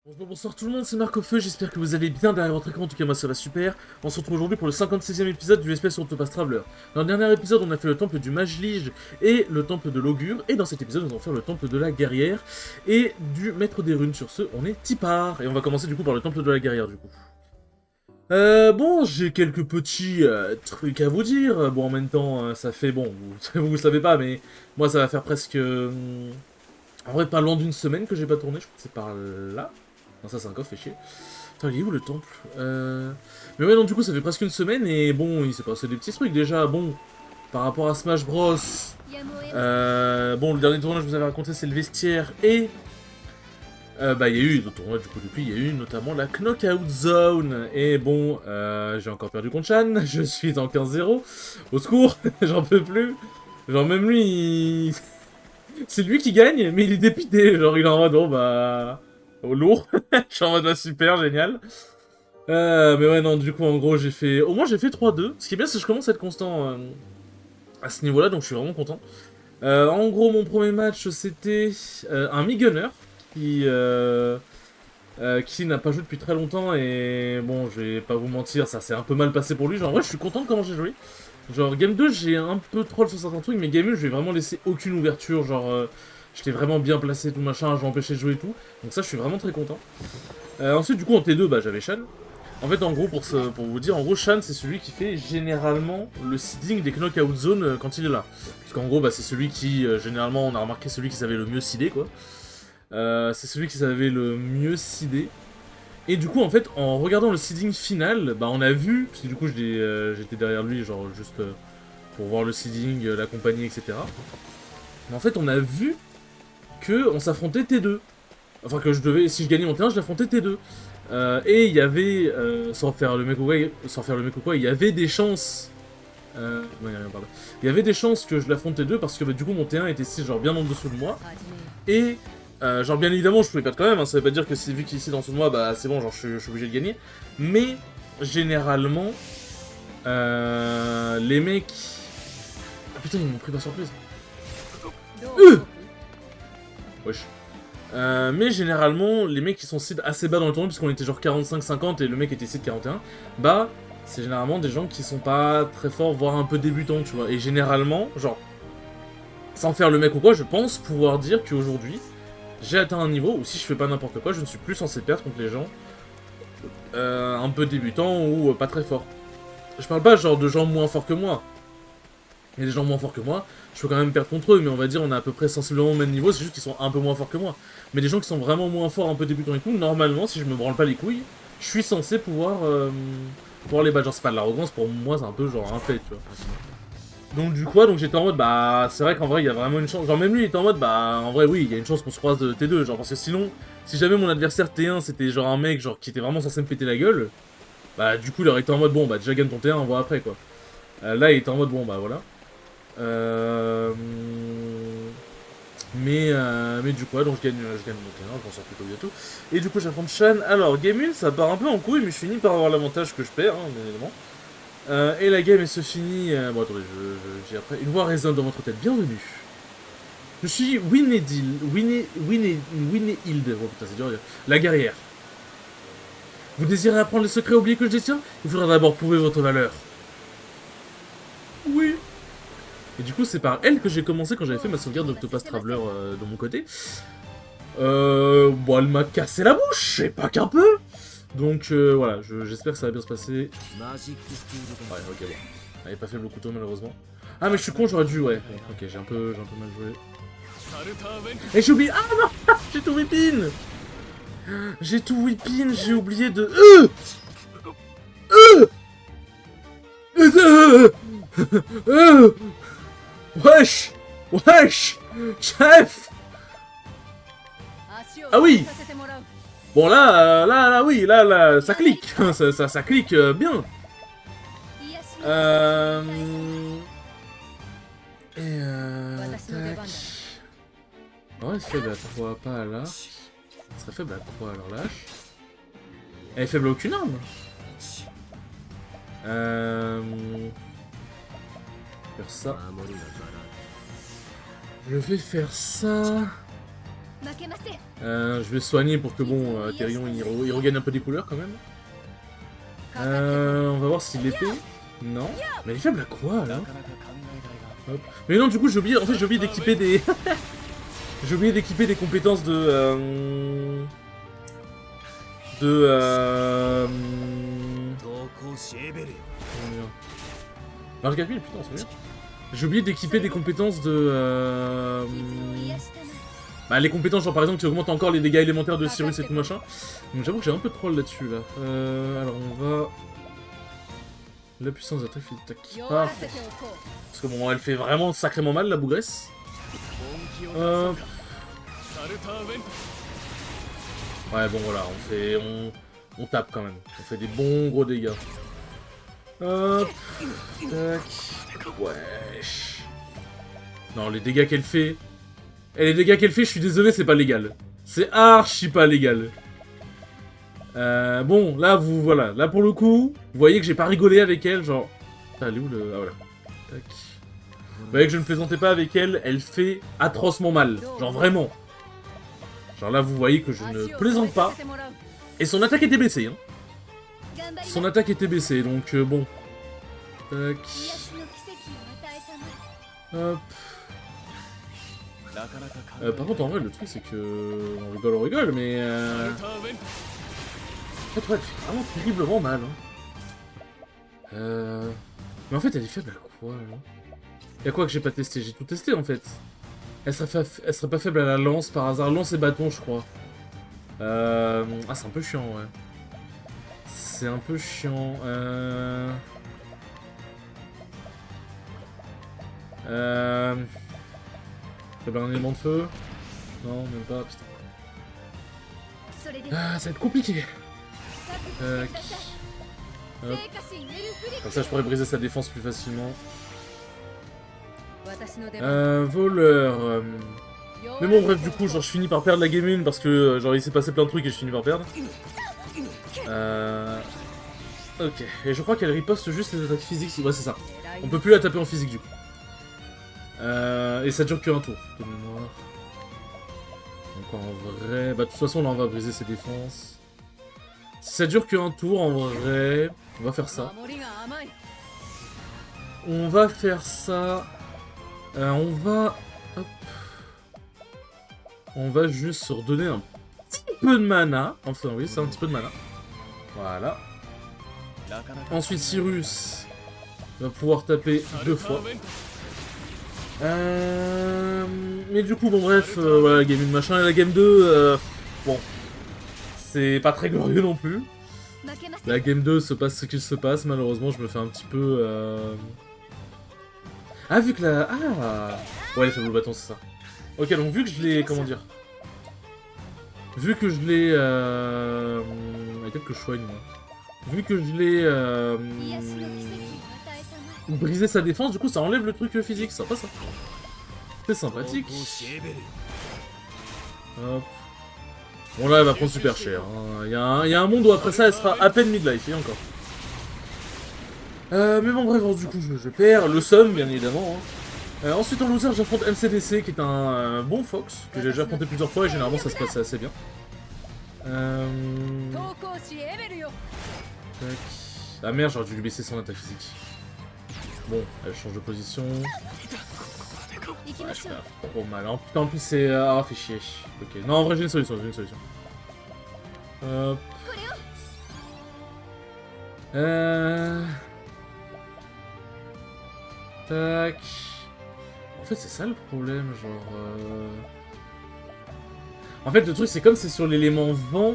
Bonsoir tout le monde, c'est Marc au feu, j'espère que vous allez bien derrière votre écran, en tout cas moi ça va super. On se retrouve aujourd'hui pour le 56e épisode du SPS Octopath Traveler. Dans le dernier épisode on a fait le temple du Mage Lige et le temple de l'Augure, et dans cet épisode nous allons faire le temple de la Guerrière et du Maître des Runes. Sur ce, on est tipard, et on va commencer du coup par le temple de la Guerrière du coup. Bon, j'ai quelques petits trucs à vous dire. Bon, en même temps, ça fait, bon, vous le savez pas, mais moi ça va faire presque... en vrai, pas loin d'une semaine que j'ai pas tourné, je crois que c'est par là. Non, ça c'est un coffre, fait chier. Attends, il est où le temple Mais ouais, donc du coup, ça fait presque une semaine, et bon, il s'est passé des petits trucs déjà. Bon, par rapport à Smash Bros, bon, le dernier tournoi, je vous avais raconté, c'est le vestiaire, et... bah, il y a eu d'autres tournois, du coup, depuis, il y a eu notamment la Knockout Zone. Et bon, j'ai encore perdu contre Shan, je suis en 15-0. Au secours, j'en peux plus. Genre, même lui, c'est lui qui gagne, mais il est dépité. Genre, il est en mode, bon, bah... oh, lourd. Je suis en mode, bah, super, génial. Mais ouais, non, du coup, en gros, j'ai fait... au moins, j'ai fait 3-2. Ce qui est bien, c'est que je commence à être constant à ce niveau-là, donc je suis vraiment content. En gros, mon premier match, c'était un Mi-Gunner qui n'a pas joué depuis très longtemps, et bon, je vais pas vous mentir, ça s'est un peu mal passé pour lui. Genre, en vrai, je suis content de comment j'ai joué. Genre, Game 2, j'ai un peu troll sur certains trucs, mais Game 1, je vais vraiment laisser aucune ouverture. Genre, j'étais vraiment bien placé, tout machin, j'ai empêché de jouer et tout. Donc ça, je suis vraiment très content. Ensuite, du coup, en T2, bah, j'avais Shan. En fait, en gros, pour vous dire, en gros, Shan, c'est celui qui fait généralement le seeding des knockout zones quand il est là. Parce qu'en gros, bah, c'est celui qui, généralement, on a remarqué celui qui savait le mieux seeder, quoi. C'est celui qui savait le mieux seeder. Et du coup, en fait, en regardant le seeding final, bah, on a vu, parce que du coup, j'étais derrière lui, genre, juste pour voir le seeding, la compagnie, etc. Mais en fait, on a vu que on s'affrontait T2. Enfin, que je devais, si je gagnais mon terrain, je l'affrontais T2. Et il y avait, sans faire le mec ou quoi, il y avait des chances. Ouais, rien, pardon. Il y avait des chances que je l'affronte T2 parce que bah, du coup mon T1 était genre bien en dessous de moi. Et genre bien évidemment je pouvais perdre quand même, hein, ça veut pas dire que c'est vu qu'il est ici en dessous de moi, bah c'est bon, genre je suis obligé de gagner. Mais généralement, les mecs... Ah putain, ils m'ont pris par surprise. Wesh. Mais généralement, les mecs qui sont seed assez bas dans le tournoi, puisqu'on était genre 45-50 et le mec était seed 41, bah c'est généralement des gens qui sont pas très forts, voire un peu débutants, tu vois. Et généralement, genre, sans faire le mec ou quoi, je pense pouvoir dire qu'aujourd'hui, j'ai atteint un niveau où si je fais pas n'importe quoi, je ne suis plus censé perdre contre les gens un peu débutants ou pas très forts. Je parle pas genre de gens moins forts que moi. Il y a des gens moins forts que moi, je peux quand même perdre contre eux, mais on va dire on est à peu près sensiblement au même niveau, c'est juste qu'ils sont un peu moins forts que moi. Mais des gens qui sont vraiment moins forts, un peu débutants et tout, normalement, si je me branle pas les couilles, je suis censé pouvoir les battre. Genre c'est pas de l'arrogance, pour moi c'est un peu genre un fait, tu vois. Donc du coup, donc j'étais en mode, bah c'est vrai qu'en vrai il y a vraiment une chance, genre même lui il était en mode, bah en vrai oui, il y a une chance qu'on se croise de T2, genre parce que sinon, si jamais mon adversaire T1 c'était genre un mec genre qui était vraiment censé me péter la gueule, bah du coup il aurait été en mode, bon bah déjà gagne ton T1, on voit après quoi. Là il était en mode, bon bah voilà. Euh... mais du coup, donc je gagne mon terrain, je m'en sors plutôt bientôt. Et du coup, j'affronte Shan. Alors, game 1, ça part un peu en couille, mais je finis par avoir l'avantage que je perds, hein, bien évidemment. Et la game, elle se finit... bon, attendez, j'ai après... Une voix résonne dans votre tête. Bienvenue. Je suis Winnehild. Oh putain, c'est dur à dire. La guerrière. Vous désirez apprendre les secrets oubliés que je détiens? Il faudra d'abord prouver votre valeur. Oui. Et du coup, c'est par elle que j'ai commencé quand j'avais fait ma sauvegarde d'Octopath Traveler de mon côté. Bon, elle m'a cassé la bouche, et pas qu'un peu. Donc voilà, j'espère que ça va bien se passer. Ouais, ok, bon. Elle est pas faible au couteau, malheureusement. Ah, mais je suis con, j'aurais dû, ouais. Ok, j'ai un peu mal joué. Et j'ai oublié... Ah non. J'ai tout whippin. J'ai tout whippin, j'ai oublié de... Wesh. Wesh. Chef. Ah oui. Bon là, oui, là, ça clique, ça clique bien. Tac. Oh, elle est faible à quoi? Pas à là. Elle serait faible à quoi alors lâche? Elle est faible à aucune arme. Faire ça. Je vais faire ça. Je vais soigner pour que bon, Therion il regagne un peu des couleurs quand même. On va voir si l'épée... Non. Mais elle est faible à quoi là? Hop. Mais non, du coup j'ai oublié, en fait j'ai oublié d'équiper des... j'ai oublié d'équiper des compétences de... Marge 4000, putain, c'est bien. J'ai oublié d'équiper des compétences de... Bah les compétences genre par exemple qui augmentent encore les dégâts élémentaires de Cyrus et tout machin. Donc j'avoue que j'ai un peu de troll là-dessus là. Alors on va... La puissance d'attaque fait tac. Parfait. Parce que bon elle fait vraiment sacrément mal la bougresse. Ouais bon voilà, on tape quand même. On fait des bons gros dégâts. Hop. Tac. Wesh. Non les dégâts qu'elle fait... Et les dégâts qu'elle fait, je suis désolé, c'est pas légal. C'est archi pas légal. Bon, là, voilà. Là, pour le coup, vous voyez que j'ai pas rigolé avec elle, genre... Putain, elle est où le... Ah, voilà. Tac. Vous voyez que je ne plaisantais pas avec elle, elle fait atrocement mal. Genre, vraiment. Genre là, vous voyez que je ne plaisante pas. Et son attaque était baissée, hein. Son attaque était baissée, donc bon. Tac. Hop. Par contre, en vrai, le truc, c'est que... On rigole, mais... En fait, ouais, elle fait vraiment terriblement mal. Hein. Mais en fait, elle est faible à quoi, là? Y'a quoi que j'ai pas testé? J'ai tout testé, en fait. Elle serait pas faible à la lance, par hasard. Lance et bâton, je crois. Ah, c'est un peu chiant, ouais. C'est un peu chiant. Faible un élément de feu? Non, même pas, putain. Ah, ça va être compliqué. Hop. Comme ça, je pourrais briser sa défense plus facilement. Voleur. Mais bon, bref, du coup, genre, je finis par perdre la game 1 parce que, genre, il s'est passé plein de trucs et je finis par perdre. Ok. Et je crois qu'elle riposte juste les attaques physiques. Ouais, c'est ça. On peut plus la taper en physique, du coup. Et ça dure qu'un tour, de mémoire. Donc en vrai... Bah de toute façon là on va briser ses défenses. Si ça dure qu'un tour en vrai... On va faire ça. On va faire ça... on va... Hop. On va juste se redonner un petit peu de mana. Enfin oui c'est un petit peu de mana. Voilà. Ensuite Cyrus va pouvoir taper 2 fois. Mais du coup, bon bref, voilà, la game 1 machin, et la game 2, bon, c'est pas très glorieux non plus. La game 2 se passe ce qu'il se passe, malheureusement, je me fais un petit peu... Ah, vu que la... Ah ouais, elle fait le bâton, c'est ça. Ok, donc vu que je l'ai... Comment dire? Vu que je l'ai... Il y a quelques choix, moi. Vu que je l'ai... Briser sa défense, du coup ça enlève le truc physique, sympa ça. C'est sympathique. Hop. Bon là elle va prendre super cher. Hein. Il y a un monde où après ça elle sera à peine midlife, et encore. Mais bon bref, du coup je perds. Le sum bien évidemment. Hein. Ensuite en loser j'affronte MCDC qui est un bon fox que j'ai déjà affronté plusieurs fois et généralement ça se passait assez bien. Tac. Ah merde, j'aurais dû lui baisser son attaque physique. Bon, elle change de position. Ouais, je fais trop mal. Oh, putain, en plus c'est... Ah, fait chier. Ok. Non, en vrai, j'ai une solution, Hop. Tac. En fait, c'est ça le problème, genre... En fait, le truc, c'est comme c'est sur l'élément vent.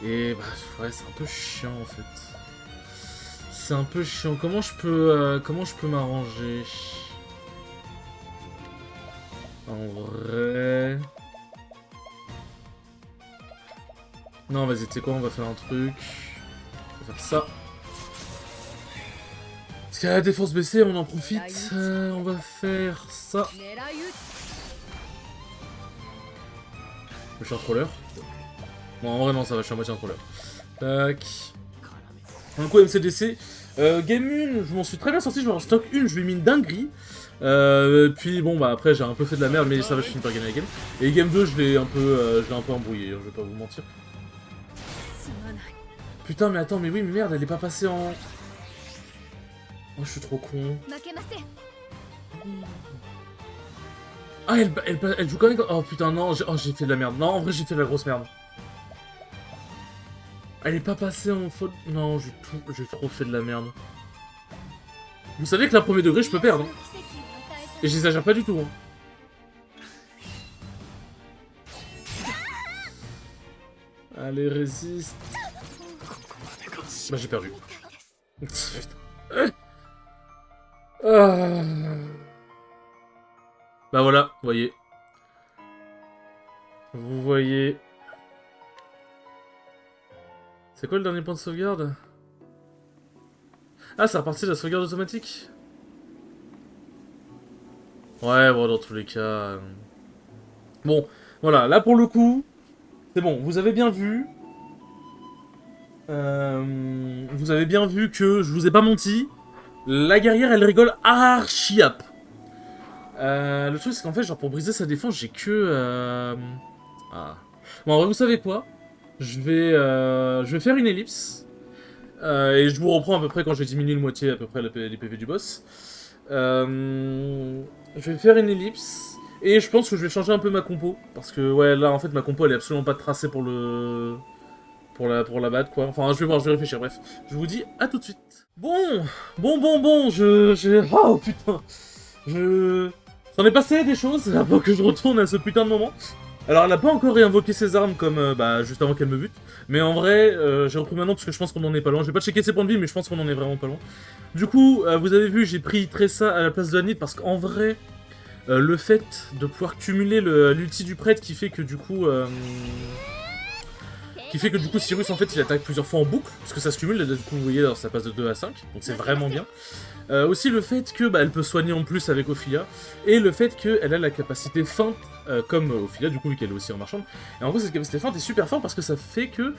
Et bah, ouais, c'est un peu chiant, en fait. C'est un peu chiant. Comment je peux m'arranger? En vrai... Non, vas-y, tu sais quoi, on va faire un truc. On va faire ça. Parce qu'à la défense baissée, on en profite. On va faire ça. Je suis un troller. Bon, en vrai, non, ça va, je suis à moitié un troller. Tac. Un coup, MCDC. Game 1, je m'en suis très bien sorti, je vais en stock 1, je lui ai mis une dinguerie. Puis bon, bah après j'ai un peu fait de la merde, mais ça va, je finis par gagner la game. Et Game 2, je l'ai un peu embrouillé, je vais pas vous mentir. Putain, mais attends, mais oui, mais merde, elle est pas passée en... Oh, je suis trop con. Ah, elle joue quand même... Oh putain, non, j'ai fait de la merde. Non, en vrai, j'ai fait de la grosse merde. Elle est pas passée en faute... Non, j'ai trop fait de la merde. Vous savez que la premier degré, je peux perdre. Hein. Et j'exagère pas du tout. Hein. Allez, résiste. Bah, j'ai perdu. Bah voilà, vous voyez. Vous voyez. C'est quoi le dernier point de sauvegarde? Ah, c'est reparti de la sauvegarde automatique. Ouais, bon, dans tous les cas... Bon, voilà, là pour le coup, c'est bon, vous avez bien vu. Vous avez bien vu que je vous ai pas menti. La guerrière, elle rigole archi-ap. Le truc, c'est qu'en fait, genre, pour briser sa défense, j'ai que... Ah. Bon, en vrai, vous savez quoi? Je vais faire une ellipse. Et je vous reprends à peu près quand j'ai diminué de moitié à peu près les PV du boss. Je vais faire une ellipse. Et je pense que je vais changer un peu ma compo. Parce que, ouais, là, en fait, ma compo, elle est absolument pas tracée pour le... Pour la battre, quoi. Enfin, je vais voir, je vais réfléchir, bref. Je vous dis à tout de suite. Bon, oh, putain. S'en est passé des choses avant que je retourne à ce putain de moment. Alors, elle a pas encore réinvoqué ses armes comme, juste avant qu'elle me bute. Mais en vrai, j'ai repris maintenant parce que je pense qu'on en est pas loin. J'ai pas checké ses points de vie, mais je pense qu'on en est vraiment pas loin. Du coup, vous avez vu, j'ai pris Tressa à la place de Anit parce qu'en vrai, le fait de pouvoir cumuler l'ulti du prêtre qui fait que du coup... Cyrus en fait il attaque plusieurs fois en boucle, parce que ça se cumule, du coup vous voyez alors ça passe de 2 à 5, donc c'est vraiment bien. Aussi le fait que elle peut soigner en plus avec Ophilia, et le fait qu'elle a la capacité feinte comme Ophilia, du coup vu qu'elle est aussi en marchande. Et en gros cette capacité feinte est super forte parce que ça fait que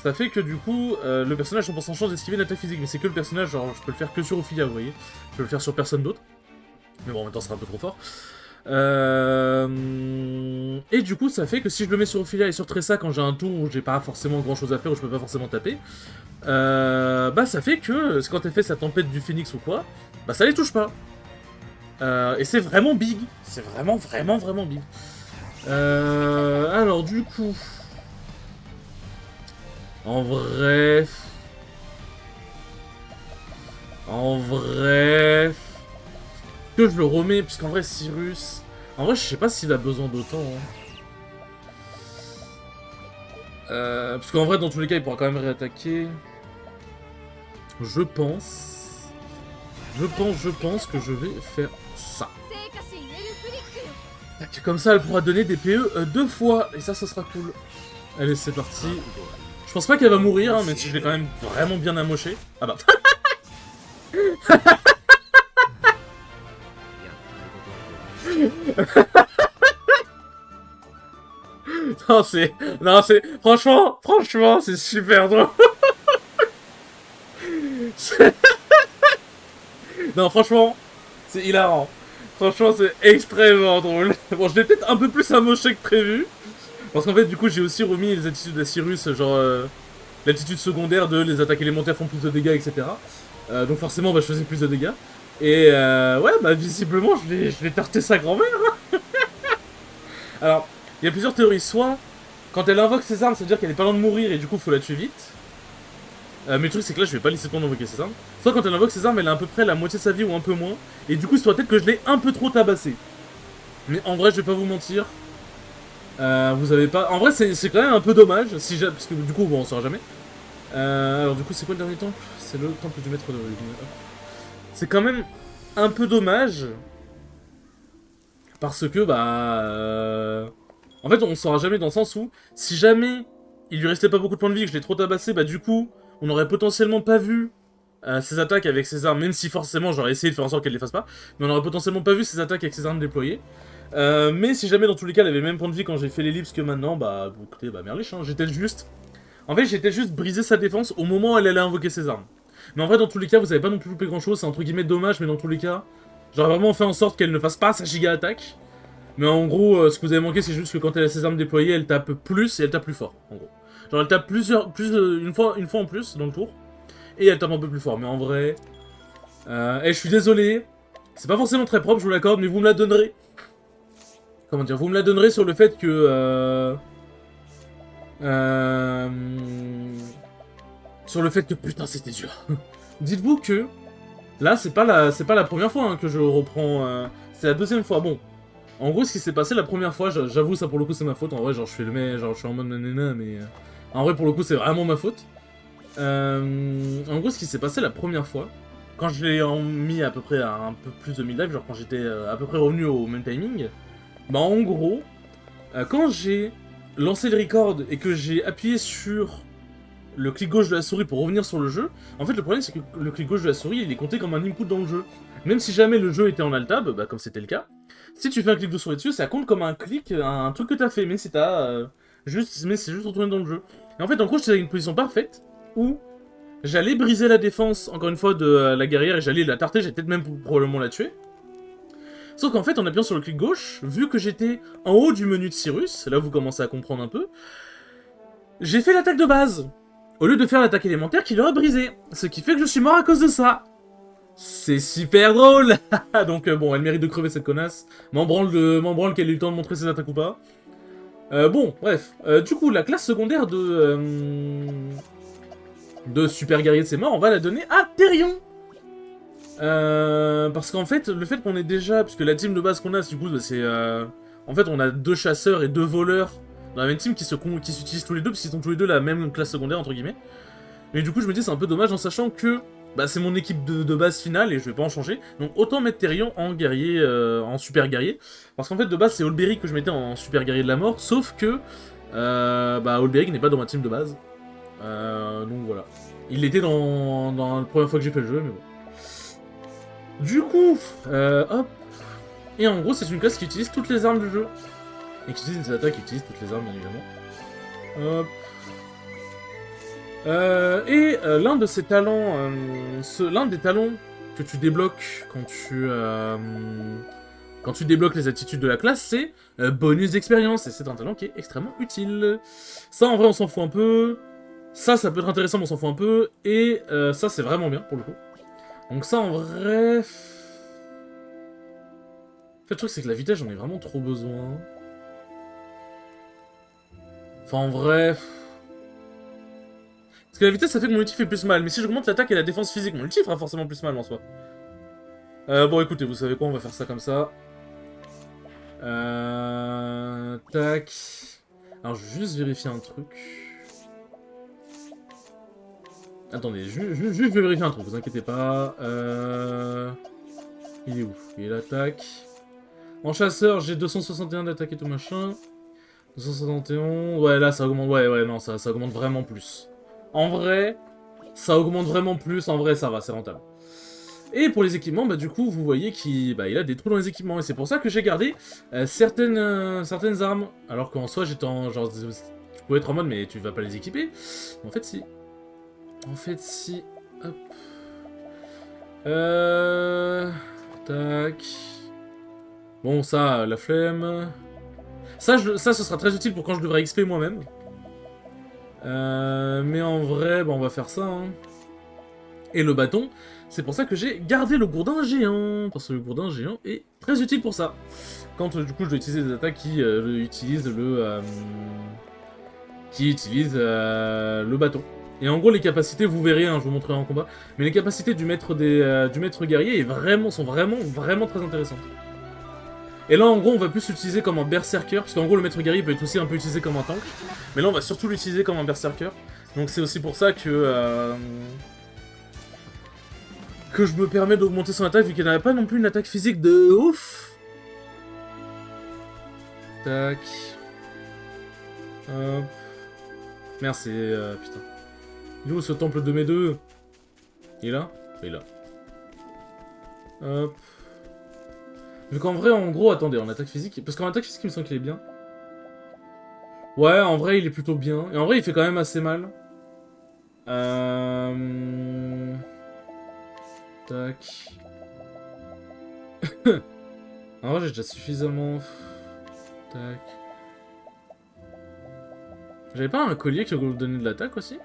ça fait que du coup le personnage a 100% chance d'esquiver une attaque physique, mais c'est que le personnage, genre je peux le faire que sur Ophilia, vous voyez, je peux le faire sur personne d'autre. Mais bon en même temps ça sera un peu trop fort. Et du coup ça fait que si je le mets sur Ophilia et sur Tressa quand j'ai un tour où j'ai pas forcément grand chose à faire, où je peux pas forcément taper, ça fait que quand elle fait sa tempête du phénix ou quoi, bah ça les touche pas. Et c'est vraiment big, c'est vraiment big. Alors du coup, en vrai, que je le remets, puisqu'en vrai, Cyrus... En vrai, je sais pas s'il a besoin d'autant. Hein. Parce qu'en vrai, dans tous les cas, il pourra quand même réattaquer. Je pense que je vais faire ça. Comme ça, elle pourra donner des PE 2 fois. Et ça sera cool. Allez, c'est parti. Je pense pas qu'elle va mourir, hein, même si je l'ai quand même vraiment bien amoché. Ah bah... Non, c'est... Franchement, c'est super drôle. Non, franchement, c'est hilarant. Franchement, c'est extrêmement drôle. Bon, je l'ai peut-être un peu plus amoché que prévu. Parce qu'en fait, du coup, j'ai aussi remis les attitudes à Cyrus, genre... l'attitude secondaire de les attaques élémentaires font plus de dégâts, etc. Donc forcément, je faisais plus de dégâts. Et ouais, visiblement, je vais tarter sa grand-mère. Alors, il y a plusieurs théories. Soit, quand elle invoque ses armes, ça veut dire qu'elle est pas loin de mourir et du coup, faut la tuer vite. Mais le truc, c'est que là, je vais pas laisser le temps d'invoquer ses armes. Soit, quand elle invoque ses armes, elle a à peu près la moitié de sa vie ou un peu moins. Et du coup, il soit peut-être que je l'ai un peu trop tabassé. Mais en vrai, je vais pas vous mentir. Vous avez pas... En vrai, c'est quand même un peu dommage. Parce que du coup, bon, on saura jamais. Alors, du coup, c'est quoi le dernier temple? C'est le temple du maître de... C'est quand même un peu dommage. Parce que, en fait, on saura jamais dans le sens où, si jamais il lui restait pas beaucoup de points de vie et que je l'ai trop tabassé, du coup, on aurait potentiellement pas vu ses attaques avec ses armes, même si forcément j'aurais essayé de faire en sorte qu'elle les fasse pas, mais on aurait potentiellement pas vu ses attaques avec ses armes déployées. Mais si jamais dans tous les cas elle avait le même point de vie quand j'ai fait l'ellipse que maintenant, écoutez, merliche, hein, j'étais juste En fait, j'étais juste brisé sa défense au moment où elle allait invoquer ses armes. Mais en vrai, dans tous les cas, vous avez pas non plus loupé grand chose, c'est entre guillemets dommage, mais dans tous les cas, j'aurais vraiment fait en sorte qu'elle ne fasse pas sa giga attaque. Mais en gros, ce que vous avez manqué, c'est juste que quand elle a ses armes déployées, elle tape plus et elle tape plus fort, en gros. Genre, elle tape une fois en plus dans le tour, et elle tape un peu plus fort. Mais en vrai, je suis désolé, c'est pas forcément très propre, je vous l'accorde, mais vous me la donnerez. Comment dire, vous me la donnerez sur le fait que... sur le fait que putain c'était dur. Dites-vous que là c'est pas la première fois hein, que je reprends. C'est la deuxième fois. Bon, en gros ce qui s'est passé la première fois, j'avoue ça pour le coup c'est ma faute. En vrai genre je fais le mec, genre je suis en mode nanana mais en vrai pour le coup c'est vraiment ma faute. En gros ce qui s'est passé la première fois, quand je l'ai mis à peu près à un peu plus de 1000 lives, genre quand j'étais à peu près revenu au même timing, bah en gros quand j'ai lancé le record et que j'ai appuyé sur le clic gauche de la souris pour revenir sur le jeu, en fait le problème c'est que le clic gauche de la souris il est compté comme un input dans le jeu. Même si jamais le jeu était en alt-tab, bah comme c'était le cas, si tu fais un clic de souris dessus, ça compte comme un clic, un truc que t'as fait, mais c'est juste retourné dans le jeu. Et en fait en gros j'étais dans une position parfaite où j'allais briser la défense encore une fois de la guerrière et j'allais la tarter, j'ai peut-être même probablement la tuer. Sauf qu'en fait en appuyant sur le clic gauche, vu que j'étais en haut du menu de Cyrus, là vous commencez à comprendre un peu, j'ai fait l'attaque de base au lieu de faire l'attaque élémentaire qui l'aurait brisé. Ce qui fait que je suis mort à cause de ça. C'est super drôle. Donc bon, elle mérite de crever cette connasse. M'en branle qu'elle ait eu le temps de montrer ses attaques ou pas. Bon, bref. Du coup, la classe secondaire de super guerrier de ses morts, on va la donner à Therion. Parce qu'en fait, le fait qu'on ait déjà... Parce que la team de base qu'on a, du coup, bah, c'est... En fait, on a 2 chasseurs et 2 voleurs dans la même team qui s'utilisent tous les deux, parce qu'ils ont tous les deux la même classe secondaire, entre guillemets. Mais du coup, je me dis, c'est un peu dommage en sachant que bah, c'est mon équipe de base finale et je vais pas en changer. Donc autant mettre Therion en guerrier, en super guerrier. Parce qu'en fait, de base, c'est Olberic que je mettais en super guerrier de la mort, sauf que bah, Olberic n'est pas dans ma team de base. Donc voilà. Il était dans la première fois que j'ai fait le jeu, mais bon. Du coup, hop. Et en gros, c'est une classe qui utilise toutes les armes du jeu. Et qui utilise des attaques qui utilisent toutes les armes, bien évidemment. Hop. L'un de ces talents, l'un des talents que tu débloques quand tu débloques les attitudes de la classe, c'est bonus d'expérience, et c'est un talent qui est extrêmement utile. Ça, en vrai, on s'en fout un peu. Ça peut être intéressant, mais on s'en fout un peu. Et ça, c'est vraiment bien, pour le coup. Donc ça, en vrai... En fait, le truc, c'est que la vitesse, j'en ai vraiment trop besoin. Enfin, en vrai... Parce que la vitesse, ça fait que mon ulti fait plus mal. Mais si j'augmente l'attaque et la défense physique, mon ulti fera forcément plus mal en soi. Bon, écoutez, vous savez quoi, on va faire ça comme ça. Tac. Alors, je vais juste vérifier un truc. Attendez, juste je vais vérifier un truc, vous inquiétez pas. Il est où? Il est l'attaque. En chasseur, j'ai 261 d'attaque et tout machin. 271... Ouais, là, ça augmente... Ouais, non, ça augmente vraiment plus. En vrai, ça augmente vraiment plus. En vrai, ça va, c'est rentable. Et pour les équipements, bah du coup, vous voyez qu'il il a des trous dans les équipements. Et c'est pour ça que j'ai gardé certaines armes. Alors qu'en soi, j'étais en... Genre, tu pouvais être en mode, mais tu vas pas les équiper. Mais en fait, si. En fait, si. Hop. Tac. Bon, ça, la flemme. Ça, ce sera très utile pour quand je devrais XP moi-même. Mais en vrai, bah, on va faire ça. Hein. Et le bâton, c'est pour ça que j'ai gardé le gourdin géant. Parce que le gourdin géant est très utile pour ça. Quand du coup je dois utiliser des attaques qui utilisent le bâton. Et en gros les capacités, vous verrez, hein, je vous montrerai en combat, mais les capacités du maître guerrier sont vraiment très intéressantes. Et là en gros on va plus l'utiliser comme un berserker, parce qu'en gros le maître guerrier peut être aussi un peu utilisé comme un tank, mais là on va surtout l'utiliser comme un berserker. Donc c'est aussi pour ça que je me permets d'augmenter son attaque, vu qu'il n'avait pas non plus une attaque physique de ouf. Tac. Hop. Merde, c'est... putain. Il est où ce temple de mes deux? Il est là? Il est là. Hop. Vu qu'en vrai, en gros, attendez, en attaque physique... Parce qu'en attaque physique, il me semble qu'il est bien. Ouais, en vrai, il est plutôt bien. Et en vrai, il fait quand même assez mal. Tac. En vrai, j'ai déjà suffisamment... Tac. J'avais pas un collier qui vous donnait de l'attaque aussi?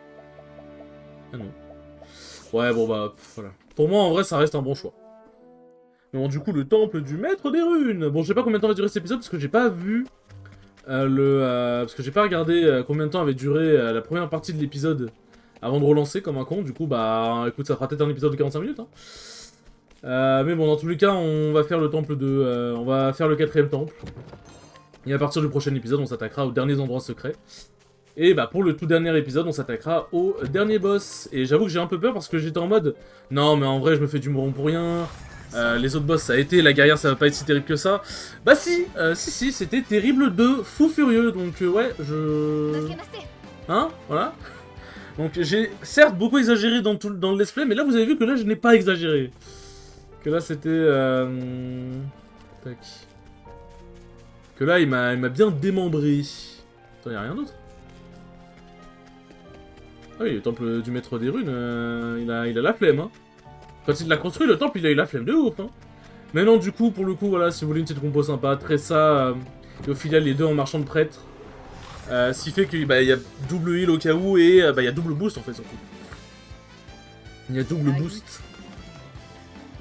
Ah non. Ouais, bon bah, voilà. Pour moi, en vrai, ça reste un bon choix. Mais bon, du coup, le temple du maître des runes. Bon, je sais pas combien de temps va durer cet épisode, parce que j'ai pas vu... parce que j'ai pas regardé combien de temps avait duré la première partie de l'épisode avant de relancer comme un con. Du coup, bah, écoute, ça fera peut-être un épisode de 45 minutes, hein. Mais bon, dans tous les cas, on va faire le temple de... on va faire le 4ème temple. Et à partir du prochain épisode, on s'attaquera aux derniers endroits secrets. Et bah, pour le tout dernier épisode, on s'attaquera au dernier boss. Et j'avoue que j'ai un peu peur parce que j'étais en mode... Non, mais en vrai, je me fais du moron pour rien. Les autres boss, ça a été. La guerrière, ça va pas être si terrible que ça. Bah si, si, c'était terrible de fou furieux. Donc ouais, je... Hein, voilà. Donc j'ai certes beaucoup exagéré dans le let's play, mais là, vous avez vu que là, je n'ai pas exagéré. Que là, c'était... Tac. Que là, il m'a bien démembré. Attends, y'a rien d'autre? Ah oui, le temple du maître des runes, il a la flemme, hein. Quand il l'a construit, le temple, il a eu la flemme de ouf, hein. Mais non, du coup, pour le coup, voilà, si vous voulez une petite compo sympa, Tressa et au final les deux en marchand de prêtre. Ce qui fait qu'il y a double heal au cas où et il y a double boost en fait, surtout. Il y a double boost.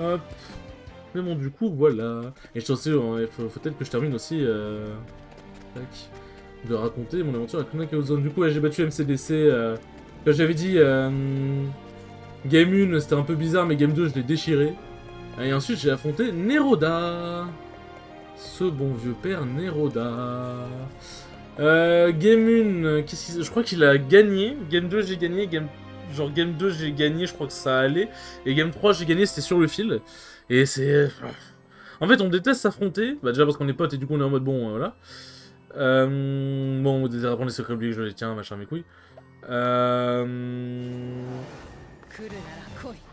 Hop. Mais bon, du coup, voilà. Et je sais, il faut peut-être que je termine aussi tac, de raconter mon aventure avec Luna Chaos Zone. Du coup, ouais, j'ai battu MCDC. Comme j'avais dit, Game 1, c'était un peu bizarre, mais Game 2, je l'ai déchiré. Et ensuite, j'ai affronté Neroda. Ce bon vieux père Neroda. Game 1, je crois qu'il a gagné. Game 2, j'ai gagné. Game 2, j'ai gagné, je crois que ça allait. Et Game 3, j'ai gagné, c'était sur le fil. Et c'est... En fait, on déteste s'affronter. Bah, déjà parce qu'on est potes et du coup, on est en mode bon, voilà. Bon, on désire apprendre les secrets oubliés, je les tiens, machin, mes couilles.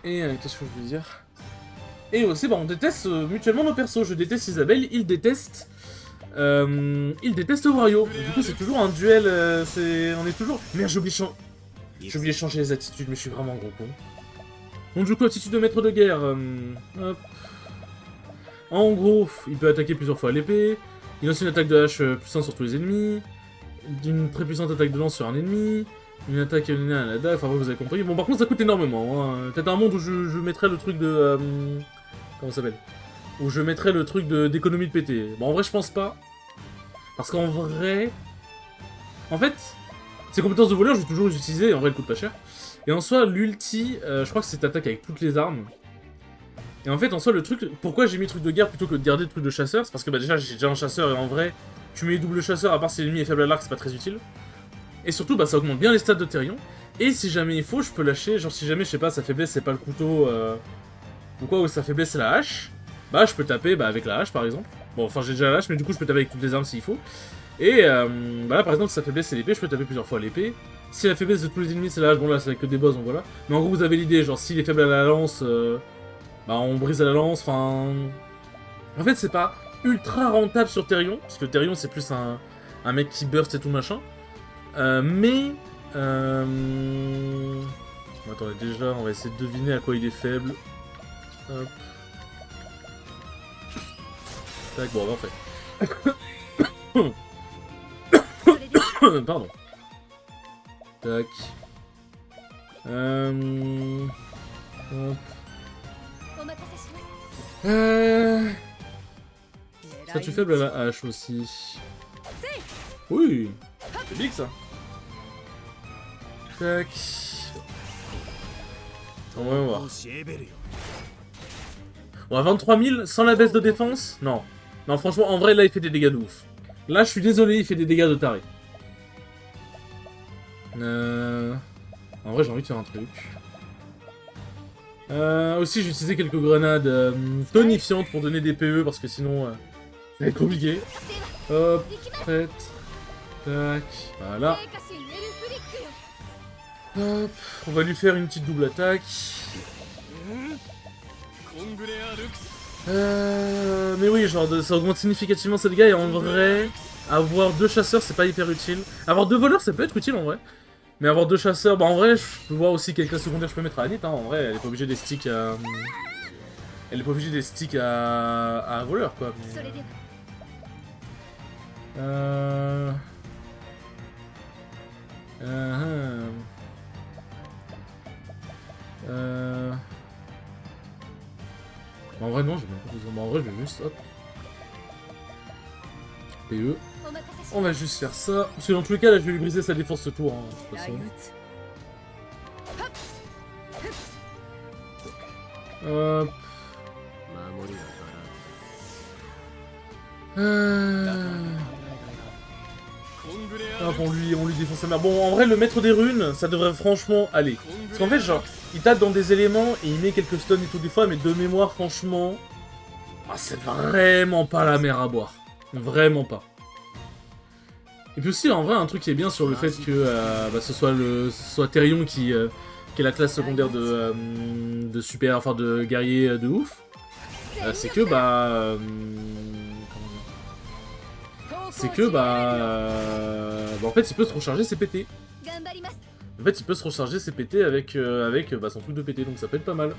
Et qu'est-ce que je veux dire? Et aussi, bah, on déteste mutuellement nos persos. Je déteste Isabelle, il déteste Wario. Du coup, c'est toujours un duel. On est toujours. Merde, j'ai oublié de changer les attitudes, mais je suis vraiment un gros con. Donc, du coup, attitude de maître de guerre. Hop. En gros, il peut attaquer plusieurs fois à l'épée. Il a aussi une attaque de hache puissante sur tous les ennemis. Une très puissante attaque de lance sur un ennemi. Une attaque à la dague, enfin vous avez compris. Bon par contre ça coûte énormément, hein. Peut-être un monde où je mettrais le truc de... comment ça s'appelle? Où je mettrais le truc d'économie de PT. Bon en vrai je pense pas. Parce qu'en vrai... En fait, ces compétences de voleur je vais toujours les utiliser, et en vrai elles coûtent pas cher. Et en soi l'ulti, je crois que c'est attaque avec toutes les armes. Et en fait en soi le truc, pourquoi j'ai mis truc de guerre plutôt que de garder le truc de chasseur? C'est parce que bah déjà j'ai déjà un chasseur et en vrai, tu mets double chasseur à part si l'ennemi est faible à l'arc c'est pas très utile. Et surtout, bah, ça augmente bien les stats de Therion. Et si jamais il faut, je peux lâcher, genre si jamais, je sais pas, sa faiblesse c'est pas le couteau, ou quoi, ou sa faiblesse c'est la hache, bah je peux taper avec la hache par exemple. Bon, enfin j'ai déjà la hache, mais du coup je peux taper avec toutes les armes s'il faut. Et bah là par exemple, si sa faiblesse c'est l'épée, je peux taper plusieurs fois l'épée. Si la faiblesse de tous les ennemis c'est la hache, bon là c'est que des boss, donc voilà. Mais en gros vous avez l'idée, genre s'il est faible à la lance, bah on brise à la lance, enfin... En fait c'est pas ultra rentable sur Therion, parce que Therion c'est plus un mec qui burst et tout machin. Mais... Attendez, déjà, on va essayer de deviner à quoi il est faible. Hop. Tac, bon, parfait. Pardon. Tac. Hop. Serais-tu faible à la hache aussi? Oui. C'est big ça. Tac. On va voir. Bon, à 23 000, sans la baisse de défense? Non. Non, franchement, en vrai, là, il fait des dégâts de ouf. Là, je suis désolé, il fait des dégâts de taré. En vrai, j'ai envie de faire un truc. Aussi, j'ai utilisé quelques grenades tonifiantes pour donner des PE, parce que sinon, ça va être compliqué. Hop, prête. Tac, voilà. Hop, on va lui faire une petite double attaque. Mais oui, genre ça augmente significativement ses dégâts et en vrai... Avoir 2 chasseurs, c'est pas hyper utile. Avoir 2 voleurs, ça peut être utile en vrai. Mais avoir 2 chasseurs, bah en vrai, je peux voir aussi quelle classe secondaire je peux mettre à Anit. Hein. En vrai, elle est pas obligée des sticks à. Elle est pas obligée des sticks à un voleur quoi. Mais... Bah, en vrai, non, j'ai même pas besoin. Bah, en vrai, je vais juste. Hop. PE. On va juste faire ça. Parce que dans tous les cas, là, je vais lui briser sa défense ce tour. Hein, de toute façon. Hop. Hop, on lui défonce sa mère. Bon, en vrai, le maître des runes, ça devrait franchement aller. Parce qu'en fait, genre, il tape dans des éléments et il met quelques stuns et tout des fois, mais de mémoire, franchement... Ah, c'est vraiment pas la mer à boire. Vraiment pas. Et puis aussi, en vrai, un truc qui est bien sur le fait que bah, ce soit Therion qui est la classe secondaire de super, enfin de guerrier de ouf, c'est que bah... c'est que bah, en fait il peut se recharger ses PT. En fait il peut se recharger ses PT avec bah, son truc de PT, donc ça peut être pas mal.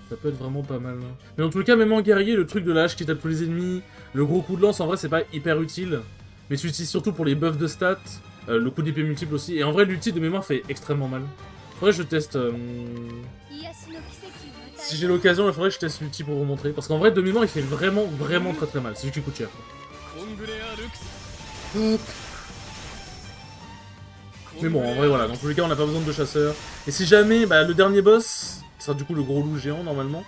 Ça peut être vraiment pas mal. Mais dans tous les cas, même en guerrier, le truc de la hache qui tape tous les ennemis, le gros coup de lance en vrai c'est pas hyper utile. Mais tu l'utilises surtout pour les buffs de stats, le coup d'épée multiple aussi, et en vrai l'ulti de mémoire fait extrêmement mal. Faudrait que je teste... Si j'ai l'occasion, il faudrait que je teste l'ulti pour vous montrer. Parce qu'en vrai de mémoire il fait vraiment très très mal, c'est juste qu'il coûte cher. Hop. Mais bon, en vrai, voilà, dans tous les cas, on n'a pas besoin de chasseurs. Et si jamais, bah, le dernier boss, qui sera du coup le gros loup géant, normalement,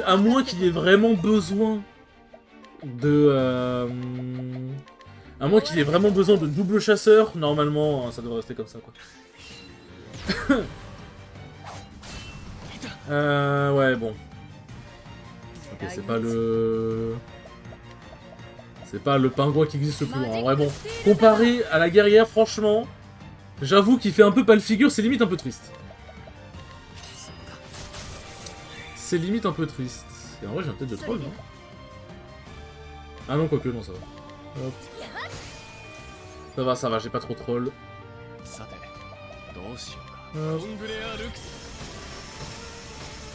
à moins qu'il ait vraiment besoin de... à moins qu'il ait vraiment besoin de double chasseur, normalement, ça devrait rester comme ça, quoi. Ouais, bon. Ok, c'est pas le... C'est pas le pingouin qui existe le plus loin. En vrai, bon, comparé à la guerrière, franchement, j'avoue qu'il fait un peu pas le figure, c'est limite un peu triste. C'est limite un peu triste. Et en vrai, j'ai un tête de troll, non? Ah non, quoique, non, ça va. Hop. Ça va, j'ai pas trop troll.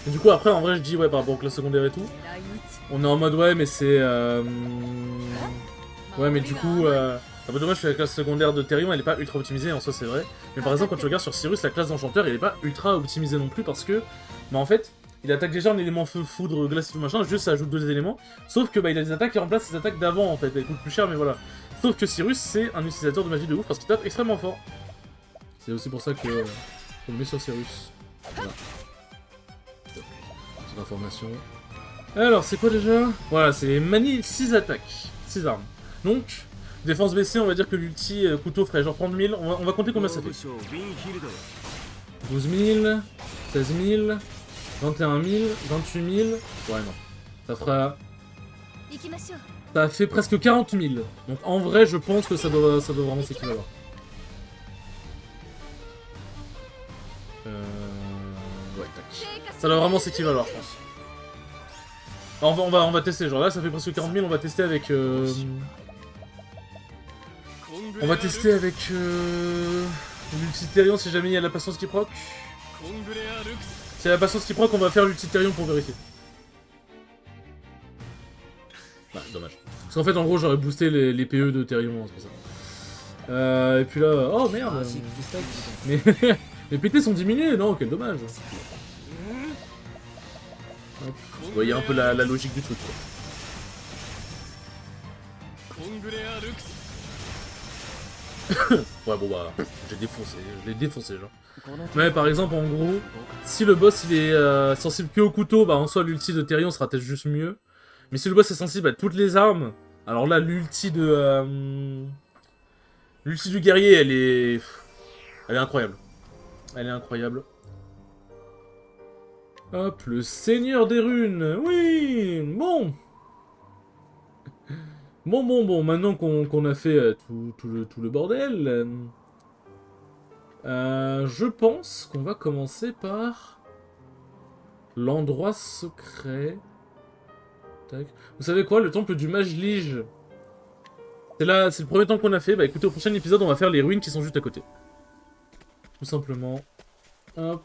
Et du coup, après, en vrai, je dis, ouais, par rapport aux classes secondaires et tout, on est en mode, ouais, mais c'est... Ouais, mais du coup, un peu dommage que la classe secondaire de Therion, elle est pas ultra optimisée, en soi, c'est vrai. Mais par exemple, quand tu regardes sur Cyrus, la classe d'enchanteur, elle est pas ultra optimisée non plus, parce que, bah, en fait, il attaque déjà en élément feu, foudre, glace et tout machin, juste ça ajoute 2 éléments. Sauf que, bah, il a des attaques qui remplacent ses attaques d'avant, en fait, elles coûtent plus cher, mais voilà. Sauf que Cyrus, c'est un utilisateur de magie de ouf, parce qu'il tape extrêmement fort. C'est aussi pour ça que on le met sur Cyrus. Voilà. Petite information. Alors, c'est quoi déjà? Voilà, c'est manie 6 attaques, 6 armes. Donc, défense baissée, on va dire que l'ulti couteau ferait genre 30 000. On va compter combien ça fait. 12 000, 16 000, 21 000, 28 000. Ouais, non. Ça fera... Ça fait presque 40 000. Donc, en vrai, je pense que ça doit vraiment s'équivaloir. Ouais, tac. Ça doit vraiment s'équivaloir, je pense. Alors, on va tester, genre là ça fait presque 40 000, on va tester avec... On va tester avec... l'ulti Therion si jamais il y a la patience qui proc. Si y a la patience qui proc, on va faire l'ulti Therion pour vérifier. Bah, dommage. Parce qu'en fait, en gros, j'aurais boosté les PE de Therion, c'est pour ça. Et puis là... Oh merde. Mais... mes PT sont diminués, non, quel dommage. Hop. Vous voyez un peu la logique du truc, quoi. Ouais, bon bah, je l'ai défoncé, genre. Mais par exemple, en gros, si le boss il est sensible que au couteau, bah en soi l'ulti de Therion sera peut-être juste mieux. Mais si le boss est sensible à toutes les armes, alors là l'ulti de... l'ulti du guerrier, elle est incroyable. Elle est incroyable. Hop, le seigneur des runes. Oui, bon. Bon, maintenant qu'on a fait tout le bordel, je pense qu'on va commencer par l'endroit secret. Tac. Vous savez quoi, le temple du mage Lige. C'est là, c'est le premier temps qu'on a fait. Bah écoutez, au prochain épisode, on va faire les ruines qui sont juste à côté. Tout simplement. Hop.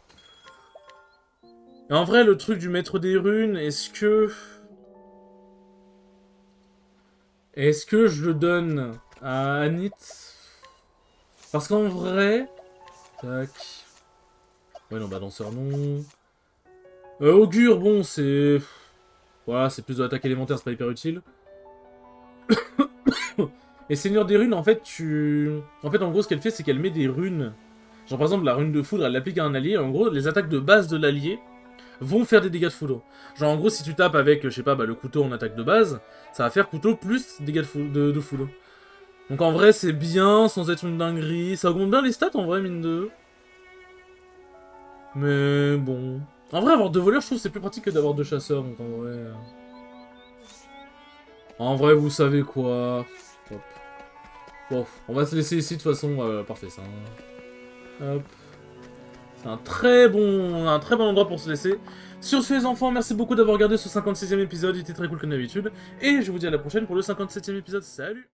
Et en vrai, le truc du maître des runes, est-ce que je le donne à Anit? Parce qu'en vrai... Tac... Ouais, non, bah danseur non... Augure, bon, c'est... Voilà, c'est plus de l'attaque élémentaire, c'est pas hyper utile. Et Seigneur des runes, en fait, En fait, en gros, ce qu'elle fait, c'est qu'elle met des runes. Genre, par exemple, la rune de foudre, elle l'applique à un allié. En gros, les attaques de base de l'allié vont faire des dégâts de foudre. Genre, en gros, si tu tapes avec, je sais pas, bah, le couteau en attaque de base, ça va faire couteau plus dégâts de foudre. Donc, en vrai, c'est bien, sans être une dinguerie. Ça augmente bien les stats, en vrai, mine de... Mais bon... En vrai, avoir deux voleurs, je trouve que c'est plus pratique que d'avoir deux chasseurs, donc en vrai... En vrai, vous savez quoi... Hop. Bon, on va se laisser ici, de toute façon, parfait, ça. Hop. C'est un très bon endroit pour se laisser. Sur ce, les enfants, merci beaucoup d'avoir regardé ce 56e épisode, il était très cool comme d'habitude. Et je vous dis à la prochaine pour le 57e épisode, salut!